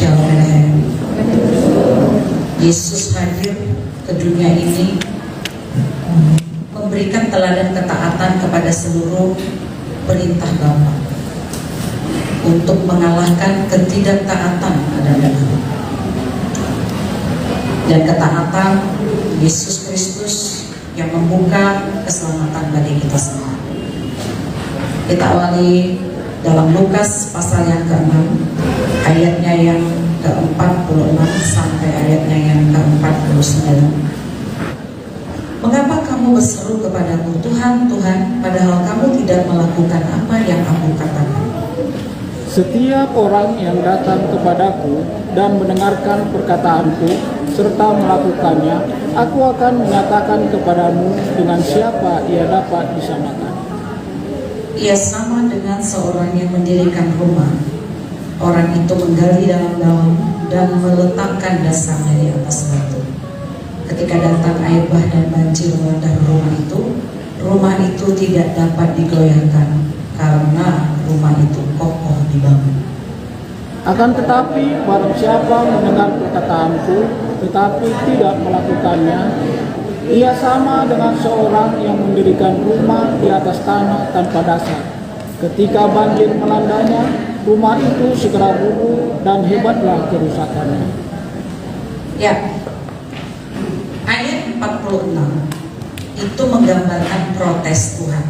Shalom. Yesus hadir ke dunia ini memberikan teladan ketaatan kepada seluruh perintah Bapa untuk mengalahkan ketidaktaatan pada Bapa. Dan ketaatan Yesus Kristus yang membuka keselamatan bagi kita semua. Kita awali dalam Lukas pasal yang ke-6, ayatnya yang ke-46 sampai ayatnya yang ke-49. Mengapa kamu berseru kepadaku, Tuhan, Tuhan, padahal kamu tidak melakukan apa yang aku katakan? Setiap orang yang datang kepadaku dan mendengarkan perkataanku serta melakukannya, aku akan menyatakan kepadamu dengan siapa ia dapat disamakan. Ia sama dengan seorang yang mendirikan rumah. Orang itu menggali dalam-dalam dan meletakkan dasarnya di atas batu. Ketika datang air bah dan banjir melanda rumah itu tidak dapat digoyahkan karena rumah itu kokoh dibangun. Akan tetapi barang siapa mendengar perkataanku tetapi tidak melakukannya, ia sama dengan seorang yang mendirikan rumah di atas tanah tanpa dasar. Ketika banjir melandanya, rumah itu segera runtuh dan hebatlah kerusakannya. Ya, ayat 46 itu menggambarkan protes Tuhan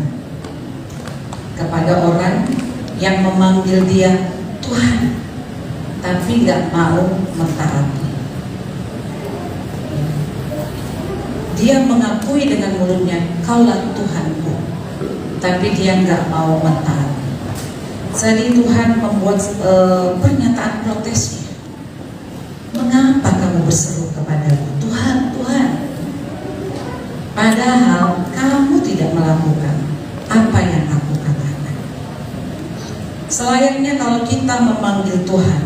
kepada orang yang memanggil dia Tuhan, tapi nggak mau mentaati. Dia mengakui dengan mulutnya, Kaulah Tuhanku, tapi dia nggak mau mentaati. Jadi Tuhan membuat pernyataan protesnya. Mengapa kamu berseru kepadaku, Tuhan, Tuhan, padahal kamu tidak melakukan apa yang aku katakan? Selayaknya kalau kita memanggil Tuhan,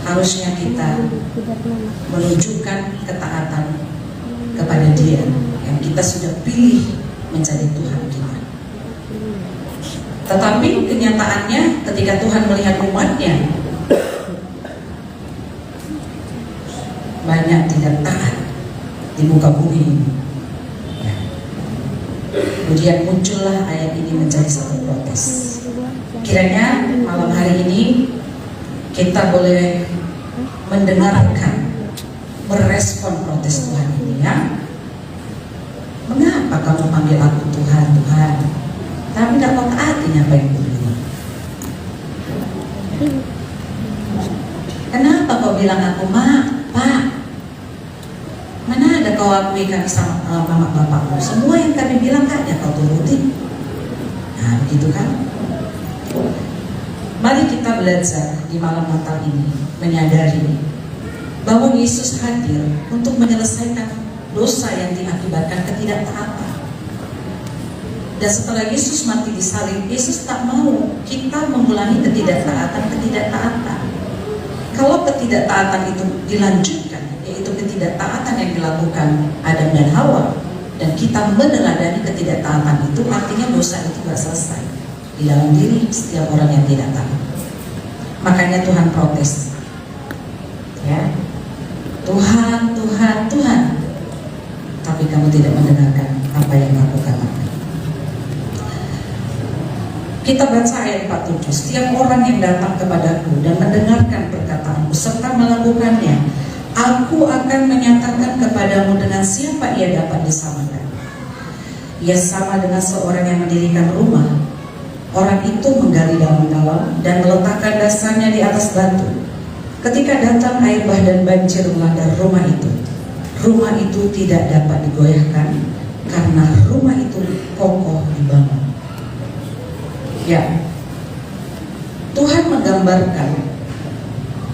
harusnya kita menunjukkan ketaatan kepada Dia yang kita sudah pilih menjadi Tuhan kita. Tetapi kenyataannya ketika Tuhan melihat umatnya banyak tidak taat di muka bumi ini, kemudian muncullah ayat ini menjadi satu protes. Kiranya malam hari ini kita boleh mendengarkan, merespon protes Tuhan ini, ya. Mengapa kamu panggil aku Tuhan, Tuhan, tapi tidak mau taatinya apa yang kubilang? Kenapa kau bilang aku, Mak, Pak? Mana ada kau akui kami sama mama bapakmu? Semua yang kami bilang gak ada kau turutin. Nah, begitu kan? Mari kita belajar di malam Natal ini menyadari bahwa Yesus hadir untuk menyelesaikan dosa yang diakibatkan ketidaktaatan. Dan setelah Yesus mati di salib, Yesus tak mau kita mengulangi ketidaktaatan. Kalau ketidaktaatan itu dilanjutkan, yaitu ketidaktaatan yang dilakukan Adam dan Hawa, dan kita meneladani ketidaktaatan itu, artinya dosa itu gak selesai di dalam diri setiap orang yang tidak taat. Makanya Tuhan protes, ya, Tuhan, Tuhan, Tuhan, tapi kamu tidak mendengarkan apa yang aku katakan. Kita baca ayat 47, setiap orang yang datang kepadaku dan mendengarkan perkataanku serta melakukannya, aku akan menyatakan kepadamu dengan siapa ia dapat disamakan. Ia sama dengan seorang yang mendirikan rumah. Orang itu menggali dalam-dalam dan meletakkan dasarnya di atas batu. Ketika datang air bah dan banjir melanda rumah itu tidak dapat digoyahkan karena rumah itu kokoh dibangun. Ya, Tuhan menggambarkan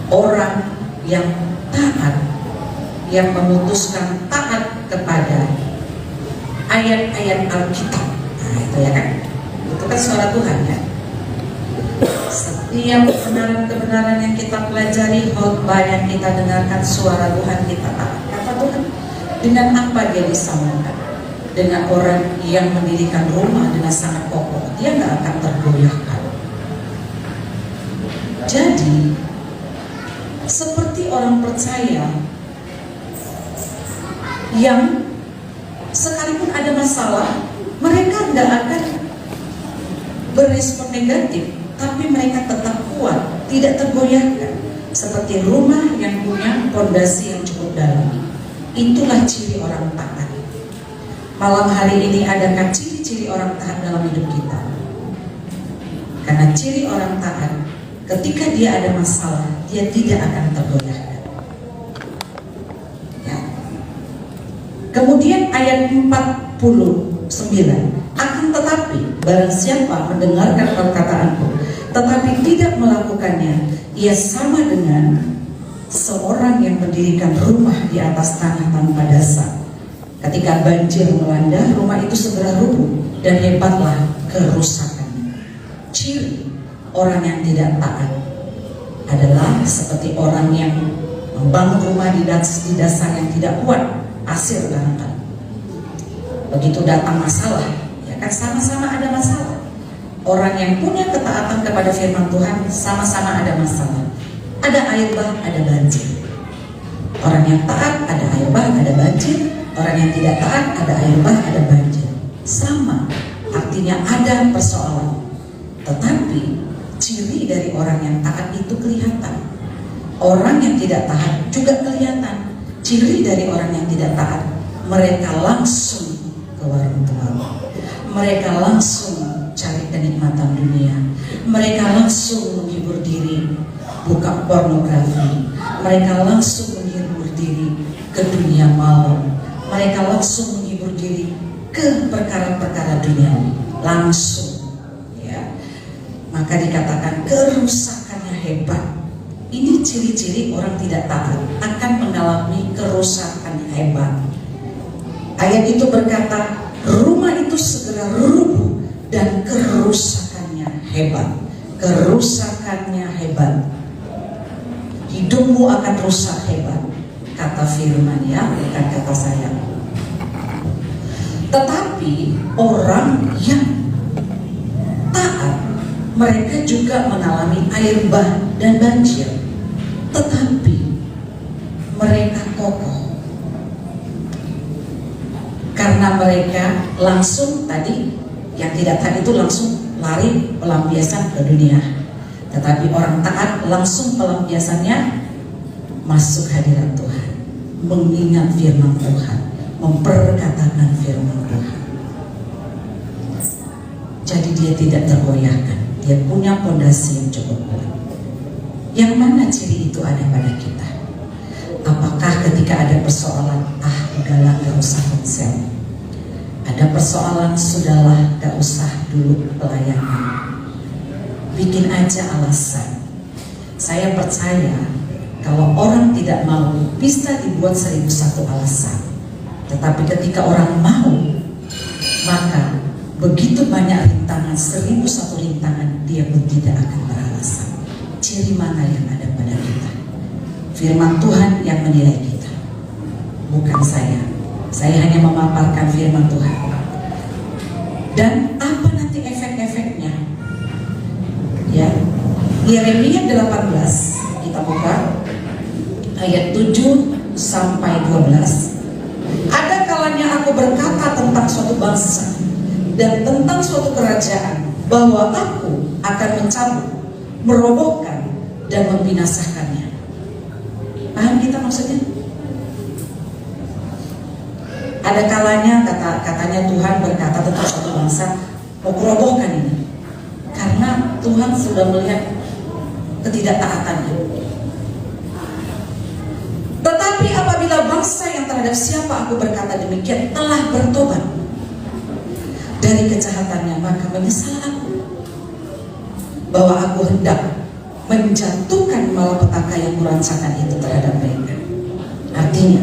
orang yang taat, yang memutuskan taat kepada ayat-ayat Alkitab. Nah, itu ya kan? Itu kan suara Tuhan, ya. Setiap kebenaran-kebenaran yang kita pelajari, khotbah yang kita dengarkan, suara Tuhan kita taat. Kata Tuhan, dengan apa dia disamakan? Dengan orang yang mendirikan rumah dengan sangat kokoh, dia nggak akan tergoyahkan. Jadi seperti orang percaya yang sekalipun ada masalah, mereka tidak akan berespon negatif, tapi mereka tetap kuat, tidak tergoyahkan, seperti rumah yang punya fondasi yang cukup dalam. Itulah ciri orang taat. Malam hari ini, adakah ciri-ciri orang taat dalam hidup kita? Karena ciri orang taat, ketika dia ada masalah, dia tidak akan tergoyahkan. Ya. Kemudian ayat 49, akan tetapi barang siapa mendengarkan perkataanku tetapi tidak melakukannya, ia sama dengan seorang yang mendirikan rumah di atas tanah tanpa dasar. Ketika banjir melanda, rumah itu segera rubuh dan hebatlah kerusakannya. Ciri orang yang tidak taat adalah seperti orang yang membangun rumah di dasar yang tidak kuat, pasir barangkali. Begitu datang masalah, ya kan, sama-sama ada masalah. Orang yang punya ketaatan kepada firman Tuhan sama-sama ada masalah. Ada air bah, ada banjir. Orang yang taat ada air bah, ada banjir. Orang yang tidak taat ada air bah, ada banjir. Sama, artinya ada persoalan. Tetapi ciri dari orang yang taat itu kelihatan. Orang yang tidak taat juga kelihatan. Ciri dari orang yang tidak taat, mereka langsung ke warung tua. Mereka langsung cari kenikmatan dunia. Mereka langsung menghibur diri, buka pornografi. Mereka langsung menghibur diri ke dunia malam. Mereka langsung menghibur diri ke perkara-perkara dunia. Langsung, ya. Maka dikatakan kerusakannya hebat. Ini ciri-ciri orang tidak taat akan mengalami kerusakan hebat. Ayat itu berkata, rumah itu segera rubuh dan kerusakannya hebat. Kerusakannya hebat. Hidupmu akan rusak hebat, kata firman, ya, bukan kata saya. Tetapi orang yang taat, mereka juga mengalami air bah dan banjir, tetapi mereka kokoh karena mereka langsung tadi. Yang tidak taat itu langsung lari pelampiasan ke dunia. Tetapi orang taat langsung pelampiasannya masuk hadirat Tuhan, mengingat firman Tuhan, memperkatakan firman Tuhan. Jadi dia tidak tergoyahkan, dia punya fondasi yang cukup kuat. Yang mana ciri itu ada pada kita? Apakah ketika ada persoalan, udahlah gak usah konsen. Ada persoalan, sudahlah gak usah dulu pelayanan. Bikin aja alasan. Saya percaya kalau orang tidak mau, bisa dibuat 1001 alasan. Tetapi ketika orang mau, maka begitu banyak rintangan, 1001 rintangan, dia pun tidak akan beralasan. Ciri mana yang ada pada kita? Firman Tuhan yang menilai kita, bukan saya. Saya hanya memaparkan firman Tuhan. Dan apa nanti efek-efeknya? Ya, Yeremia 18, kita buka ayat 7 sampai 12. Ada kalanya aku berkata tentang suatu bangsa dan tentang suatu kerajaan, bahwa aku akan mencabut, merobohkan, dan membinasakannya. Paham kita maksudnya? Ada kalanya katanya Tuhan berkata tentang suatu bangsa, mau kurobohkan ini, karena Tuhan sudah melihat ketidaktaatannya. Tetapi apabila bangsa yang terhadap siapa aku berkata demikian telah bertobat dari kejahatannya, maka menyesal aku bahwa aku hendak menjatuhkan malapetaka yang kurancakan itu terhadap mereka. Artinya,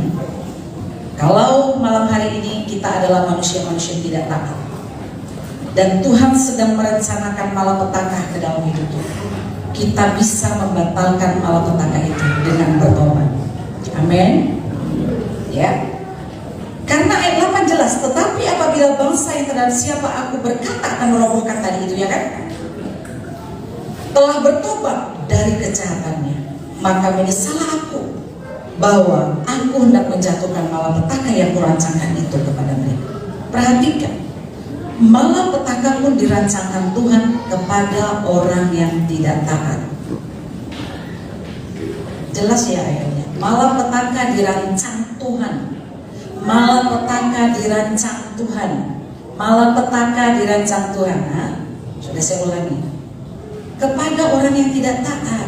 kalau malam hari ini kita adalah manusia-manusia yang tidak taat, dan Tuhan sedang merencanakan malapetaka ke dalam hidup kita bisa membatalkan malapetaka itu dengan bertobat. Amin. Ya. Karena ayat 8 jelas, tetapi apabila bangsa yang terhadap siapa aku berkata akan merobohkan tadi itu, ya kan, telah bertobat dari kejahatannya, maka menyesallah aku bahwa aku hendak menjatuhkan malapetaka yang kurancangkan itu kepada mereka. Perhatikan, malapetaka pun dirancangkan Tuhan kepada orang yang tidak taat. Jelas ya ayatnya, malapetaka dirancang Tuhan. Malapetaka dirancang Tuhan. Malapetaka dirancang Tuhan. Nah, sudah saya ulangi, kepada orang yang tidak taat.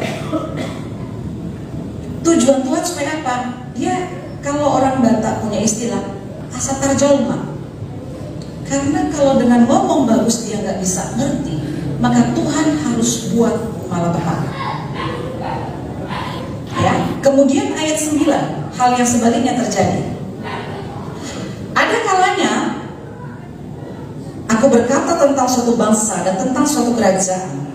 Tujuan Tuhan supaya apa? Dia, kalau orang Batak punya istilah asa tarjolma. Karena kalau dengan ngomong bagus dia nggak bisa ngerti, maka Tuhan harus buat malapetaka. Ya. Kemudian ayat 9, hal yang sebaliknya terjadi. Ada kalanya aku berkata tentang suatu bangsa dan tentang suatu kerajaan,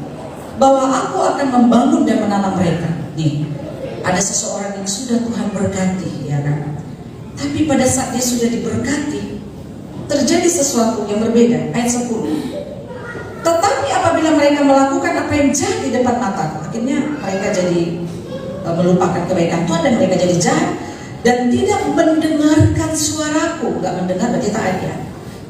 bahwa aku akan membangun dan menanam mereka. Nih, ada seseorang yang sudah Tuhan berkati, ya kan? Tapi pada saat dia sudah diberkati, terjadi sesuatu yang berbeda. Ayat 10. Tetapi apabila mereka melakukan apa yang jahat di depan mataku, akhirnya mereka jadi melupakan kebaikan Tuhan dan mereka jadi jahat dan tidak mendengarkan suaraku. Gak mendengar berarti taat ya.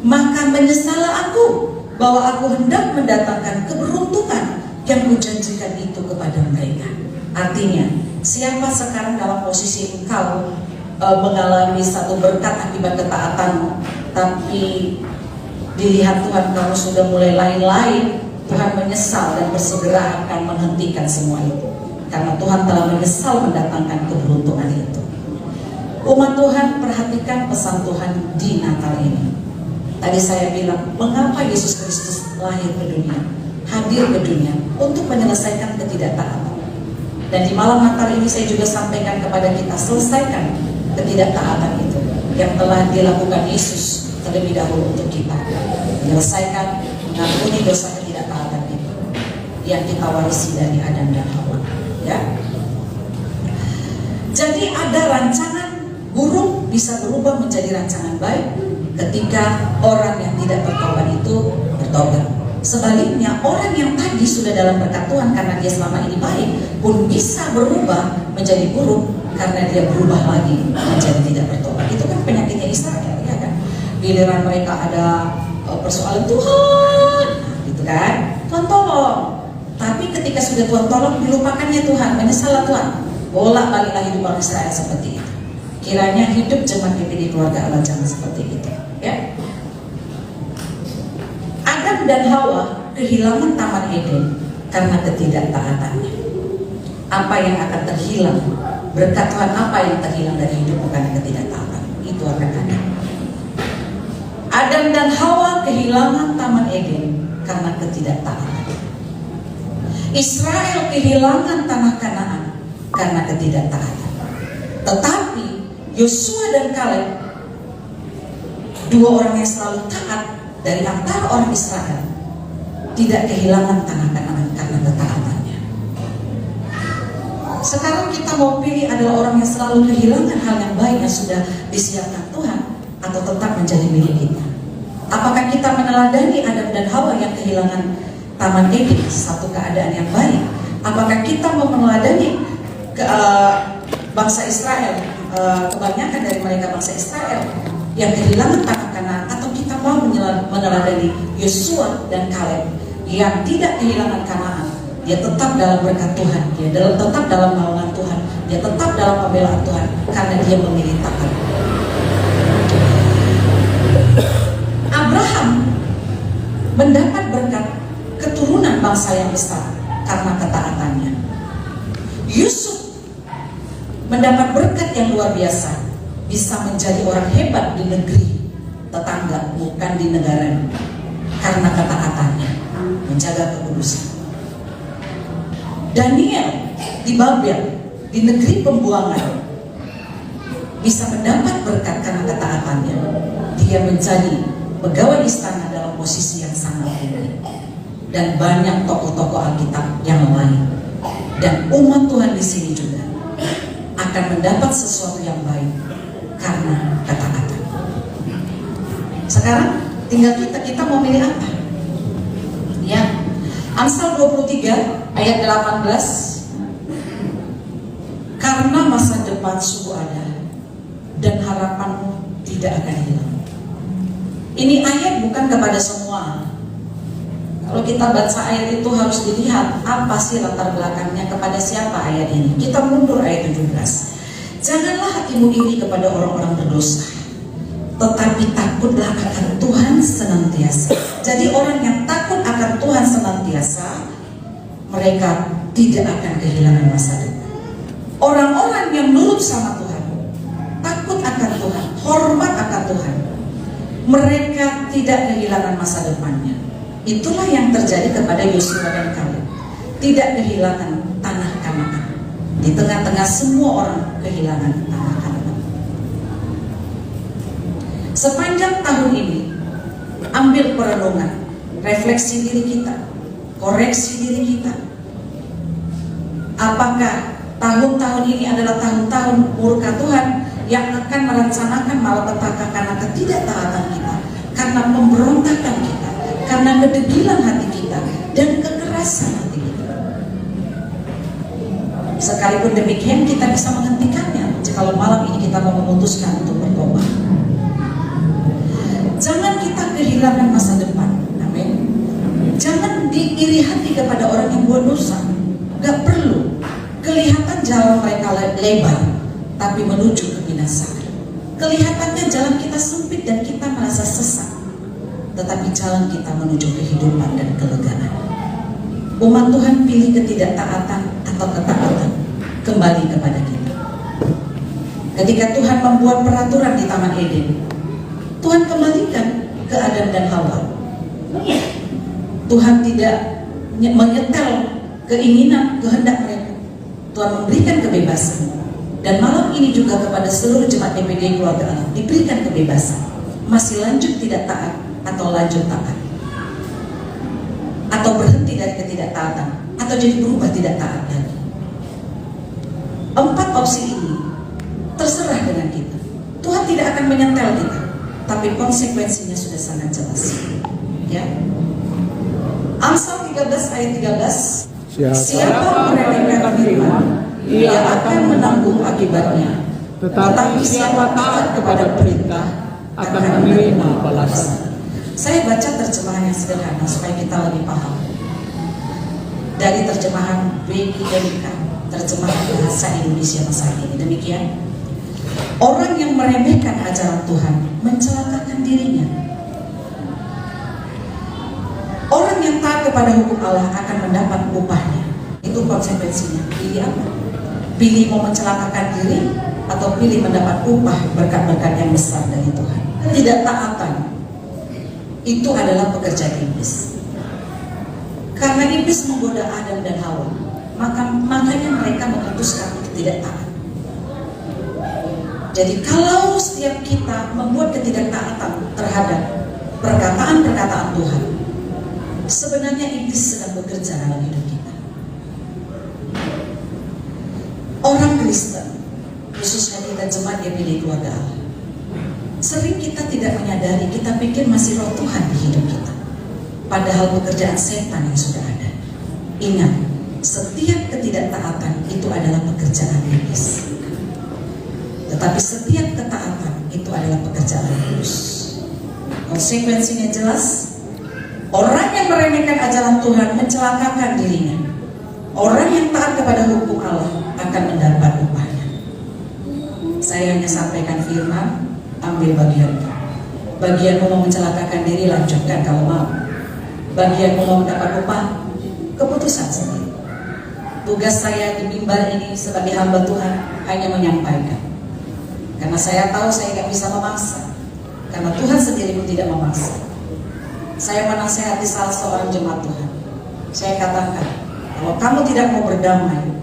Maka menyesallah aku bahwa aku hendak mendatangkan keberuntungan yang kujanjikan itu kepada mereka. Artinya, siapa sekarang dalam posisi engkau mengalami satu berkat akibat ketaatanmu, tapi dilihat Tuhan kamu sudah mulai lain-lain, Tuhan menyesal dan bersegera akan menghentikan semua itu, karena Tuhan telah menyesal mendatangkan keberuntungan itu. Umat Tuhan, perhatikan pesan Tuhan di Natal ini. Tadi saya bilang, mengapa Yesus Kristus lahir ke dunia, hadir ke dunia untuk menyelesaikan ketidaktaatan. Dan di malam Natal ini saya juga sampaikan kepada kita, selesaikan ketidaktaatan itu yang telah dilakukan Yesus terlebih dahulu untuk kita. Menyelesaikan, mengampuni dosa ketidaktaatan itu yang kita warisi dari Adam dan Hawa. Ya. Jadi ada rancangan buruk bisa berubah menjadi rancangan baik ketika orang yang tidak bertobat itu bertobat. Sebaliknya, orang yang tadi sudah dalam berkat Tuhan karena dia selama ini baik pun bisa berubah menjadi buruk karena dia berubah lagi menjadi tidak bertobat. Itu kan penyakitnya Israel, ya kan? Giliran mereka ada persoalan Tuhan, gitu kan? Tuhan tolong. Tapi ketika sudah Tuhan tolong, dilupakannya Tuhan, menyesallah Tuhan. Bolak-baliklah hidup orang Israel seperti itu. Kiranya hidup jemaat GPD Keluarga Allah jangan seperti itu, ya. Adam dan Hawa kehilangan Taman Eden karena ketidaktaatannya. Apa yang akan terhilang? Berkat Tuhan apa yang terhilang dari hidupmu karena ketidaktaatan? Itu akan ada. Adam dan Hawa kehilangan Taman Eden karena ketidaktaatan. Israel kehilangan tanah Kanaan karena ketidaktaatan. Tetapi Yosua dan Kaleb, dua orang yang selalu taat dari antara orang Israel, tidak kehilangan tanah Kanaan karena ketaatannya. Sekarang kita mau pilih adalah orang yang selalu kehilangan hal yang baik yang sudah disiapkan Tuhan, atau tetap menjadi milik kita. Apakah kita meneladani Adam dan Hawa yang kehilangan Taman Eden, satu keadaan yang baik? Apakah kita mau meneladani bangsa Israel, kebanyakan dari mereka bangsa Israel yang kehilangan tanah Kanaan, atau kita mau meneladani Yosua dan Kaleb yang tidak kehilangan Kanaan? Dia tetap dalam berkat Tuhan, dia tetap dalam naungan Tuhan, dia tetap dalam pembelaan Tuhan karena dia memilih taat. Abraham mendapat berkat keturunan bangsa yang besar karena ketaatannya. Yusuf mendapat berkat yang luar biasa, bisa menjadi orang hebat di negeri tetangga, bukan di negara, karena ketaatannya, menjaga kekudusan. Daniel di Babel, di negeri pembuangan, bisa mendapat berkat karena ketaatannya. Dia menjadi pegawai istana dalam posisi yang sangat tinggi. Dan banyak tokoh-tokoh Alkitab yang lain. Dan umat Tuhan di sini juga akan mendapat sesuatu yang baik karena ketaatan. Sekarang tinggal kita mau milih apa? Ya. Amsal 23 ayat 18. Karena masa depan sungguh ada dan harapanmu tidak akan hilang. Ini ayat bukan kepada semua. Kalau kita baca ayat itu harus dilihat apa sih latar belakangnya, kepada siapa ayat ini. Kita mundur ayat 17. Janganlah hatimu iri kepada orang-orang berdosa, tetapi takutlah akan Tuhan senantiasa. Jadi orang yang takut akan Tuhan senantiasa, mereka tidak akan kehilangan masa depan. Orang-orang yang nurut sama Tuhan, takut akan Tuhan, hormat akan Tuhan, mereka tidak kehilangan masa depannya. Itulah yang terjadi kepada Yosua dan Kaleb. Tidak kehilangan tanah Kanaan. Di tengah-tengah semua orang kehilangan tanah Kanaan. Sepanjang tahun ini, ambil perenungan, refleksi diri kita, koreksi diri kita. Apakah tahun-tahun ini adalah tahun-tahun murka Tuhan yang akan merencanakan malapetaka karena ketidaktaatan kita, karena pemberontakan kita, karena kedegilan hati kita dan kekerasan hati kita. Sekalipun demikian kita bisa menghentikannya jika malam ini kita mau memutuskan untuk bertobat. Jangan kita kehilangan masa depan. Amin. Jangan diiri hati kepada orang yang buat dosa. Gak perlu. Kelihatan jalan mereka lebar, tapi menuju kebinasaan. Kelihatannya jalan kita sempit dan kita merasa sesat, tetapi jalan kita menuju kehidupan dan kelegaan. Umat Tuhan pilih ketidaktaatan atau ketaatan, kembali kepada kita. Ketika Tuhan membuat peraturan di Taman Eden, Tuhan kembalikan ke Adam dan Hawa. Tuhan tidak menyetel keinginan, kehendak mereka. Tuhan memberikan kebebasan. Dan malam ini juga kepada seluruh jemaat DPD Keluarga Allah diberikan kebebasan. Masih lanjut tidak taat atau lanjut taat, atau berhenti dari ketidaktaatan, atau jadi berubah tidak taat lagi. 4 opsi ini terserah dengan kita. Tuhan tidak akan menyetel kita, tapi konsekuensinya sudah sangat jelas. Ya. Amsal 13 ayat 13. Siapa meremehkan firman, ia akan menanggung akibatnya. Tetapi siapa taat kepada perintah akan menerima balasan. Saya baca terjemahan yang sederhana supaya kita lebih paham. Dari terjemahan WIMK, terjemahan bahasa Indonesia masa ini. Demikian. Orang yang meremehkan ajaran Tuhan mencelakakan dirinya. Orang yang taat kepada hukum Allah akan mendapat upahnya. Itu konsekuensinya. Pilih apa? Pilih mau mencelakakan diri atau pilih mendapat upah berkat-berkat yang besar dari Tuhan. Ketidaktaatan itu adalah pekerjaan iblis. Karena iblis menggoda Adam dan Hawa, makanya mereka memutuskan untuk tidak taat. Jadi kalau setiap kita membuat ketidaktaatan terhadap perkataan-perkataan Tuhan, sebenarnya iblis sedang bekerja dalam hidup kita. Orang Kristen, khususnya kita jemaat DPD Keluarga Allah, sering kita tidak menyadari, kita pikir masih roh Tuhan di hidup kita, padahal pekerjaan setan yang sudah ada. Ingat, setiap ketidaktaatan itu adalah pekerjaan iblis, tetapi setiap ketaatan itu adalah pekerjaan Kudus. Konsekuensinya jelas. Orang yang meremehkan ajaran Tuhan mencelakakan dirinya. Orang yang taat kepada hukum Allah akan mendapat upahnya. Saya hanya sampaikan firman, ambil bagian. Bagianmu mau mencelakakan diri, lanjutkan kalau mau. Bagianmu mau mendapat upah, keputusan sendiri. Tugas saya di mimbar ini sebagai hamba Tuhan hanya menyampaikan. Karena saya tahu saya tidak bisa memaksa. Karena Tuhan sendiri pun tidak memaksa. Saya menasihati salah seorang jemaat Tuhan. Saya katakan, kalau kamu tidak mau berdamai,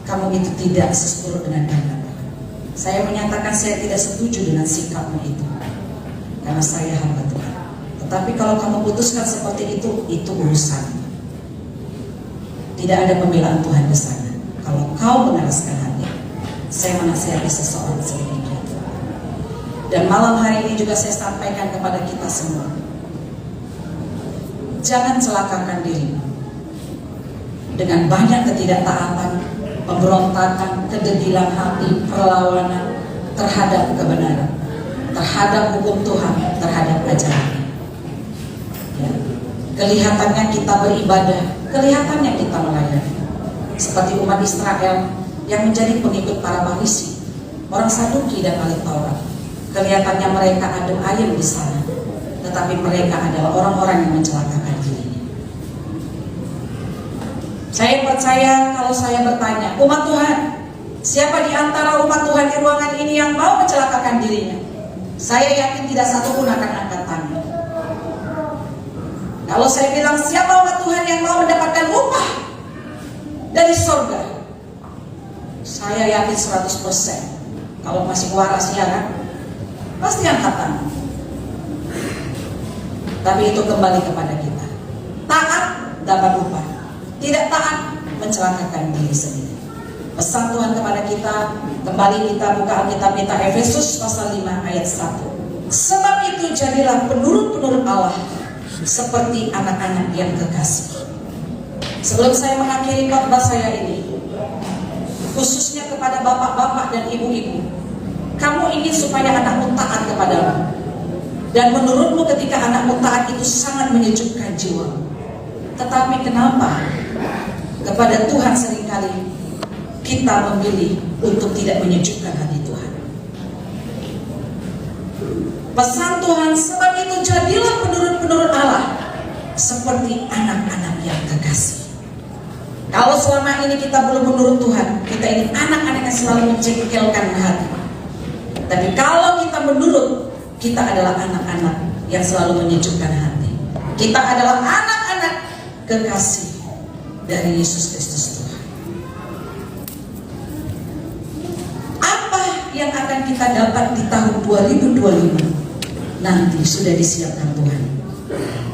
kamu itu tidak sesuai dengan kehendak Tuhan. Saya menyatakan saya tidak setuju dengan sikapmu itu, karena saya hamba Tuhan. Tetapi kalau kamu putuskan seperti itu urusan. Tidak ada pembelaan Tuhan di sana. Kalau kau mengeraskan hati, saya menasihati seseorang sedemikian. Dan malam hari ini juga saya sampaikan kepada kita semua. Jangan celakakan diri dengan banyak ketidaktaatan, pemberontakan, kedegilan hati, perlawanan terhadap kebenaran, terhadap hukum Tuhan, terhadap ajaran. Ya. Kelihatannya kita beribadah, kelihatannya kita melayani. Seperti umat Israel yang menjadi pengikut para Farisi, orang Saduki dan ahli Taurat. Kelihatannya mereka adem ayem di sana, tetapi mereka adalah orang-orang yang mencelakakan dirinya. Saya percaya kalau saya bertanya, umat Tuhan, siapa di antara umat Tuhan di ruangan ini yang mau mencelakakan dirinya? Saya yakin tidak satu pun akan angkat tangan. Kalau saya bilang siapa umat Tuhan yang mau mendapatkan upah dari surga, saya yakin 100%. Kalau masih waras ya kan, pasti angkat tangan. Tapi itu kembali kepada kita. Taat dapat upah, tidak taat mencelakakan diri sendiri. Pesan Tuhan kepada kita, kembali kita buka Alkitab kita, Efesus pasal 5 ayat 1. Sebab itu jadilah penurut-penurut Allah seperti anak-anak yang kekasih. Sebelum saya mengakhiri khotbah saya ini, khususnya kepada bapak-bapak dan ibu-ibu, kamu ingin supaya anakmu taat kepadamu, dan menurutmu ketika anakmu taat itu sangat menyejukkan jiwa. Tetapi kenapa kepada Tuhan seringkali kita memilih untuk tidak menyejukkan hati Tuhan? Pesan Tuhan, sebab itu jadilah penurut-penurut Allah seperti anak-anak yang kekasih. Kalau selama ini kita belum menurut Tuhan, kita ini anak-anak yang selalu mencengkelkan hati. Tapi kalau kita menurut, kita adalah anak-anak yang selalu menyejukkan hati. Kita adalah anak-anak kekasih dari Yesus Kristus Tuhan. Apa yang akan kita dapat di tahun 2025? Nanti sudah disiapkan Tuhan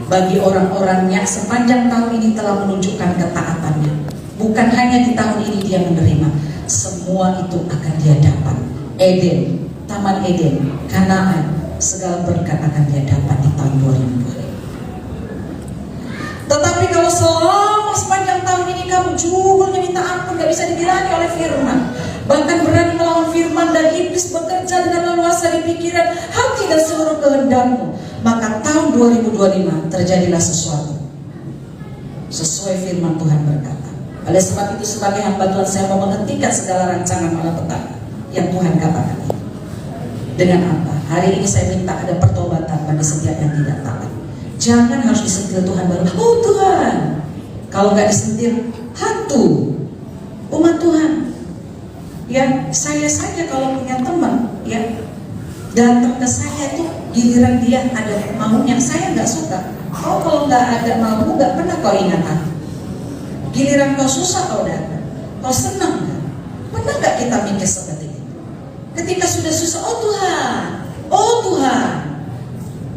bagi orang-orang yang sepanjang tahun ini telah menunjukkan ketaatannya. Bukan hanya di tahun ini dia menerima, semua itu akan dia dapat. Eden, Taman Eden, Kanaan, segala berkat akan dia dapat di tahun 2020. Tetapi kalau selama sepanjang tahun ini kamu jugulnya minta ampun, gak bisa dibilani oleh firman, bahkan berani melawan firman, dan iblis bekerja dengan leluasa di pikiran, hati dan seluruh kehendakmu, maka tahun 2025 terjadilah sesuatu sesuai firman Tuhan berkata. Oleh sebab itu sebagai hamba Tuhan, saya mau menghentikan segala rancangan malapetaka yang Tuhan katakan itu. Dengan apa? Hari ini saya minta ada pertobatan bagi setiap yang tidak taat. Jangan harus disentil Tuhan baru, oh Tuhan. Kalau nggak disentil, hantu umat Tuhan. Ya, saya saja kalau punya teman, ya, datang ke saya tuh giliran dia ada maunya, saya nggak suka. Oh, kalau nggak ada mau, nggak pernah kau ingat aku. Giliran kau susah kau datang, kau senang nggak? Pernah nggak kita mikir seperti itu? Ketika sudah susah, oh Tuhan,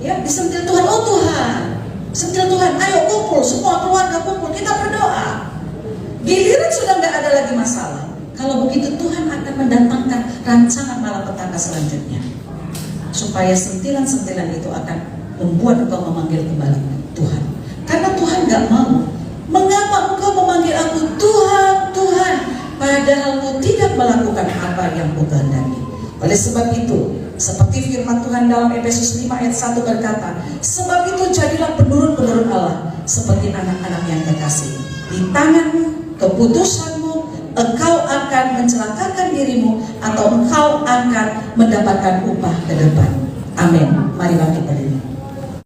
ya disentil Tuhan, oh Tuhan, sentil Tuhan, ayo kumpul, semua keluarga kumpul, kita berdoa. Giliran sudah nggak ada lagi masalah. Kalau begitu Tuhan akan mendatangkan rancangan malapetaka selanjutnya, supaya sentilan-sentilan itu akan membuat engkau memanggil kembali Tuhan. Karena Tuhan nggak mau. Mengapa engkau memanggil aku Tuhan, Tuhan, padahal engkau tidak melakukan apa yang kukehendaki? Oleh sebab itu, seperti firman Tuhan dalam Efesus 5 ayat 1 berkata, sebab itu jadilah penurut-penurut Allah seperti anak-anak yang kekasih. Di tanganmu, keputusanmu, engkau akan mencelakakan dirimu atau engkau akan mendapatkan upah ke depan. Amin. Mari kita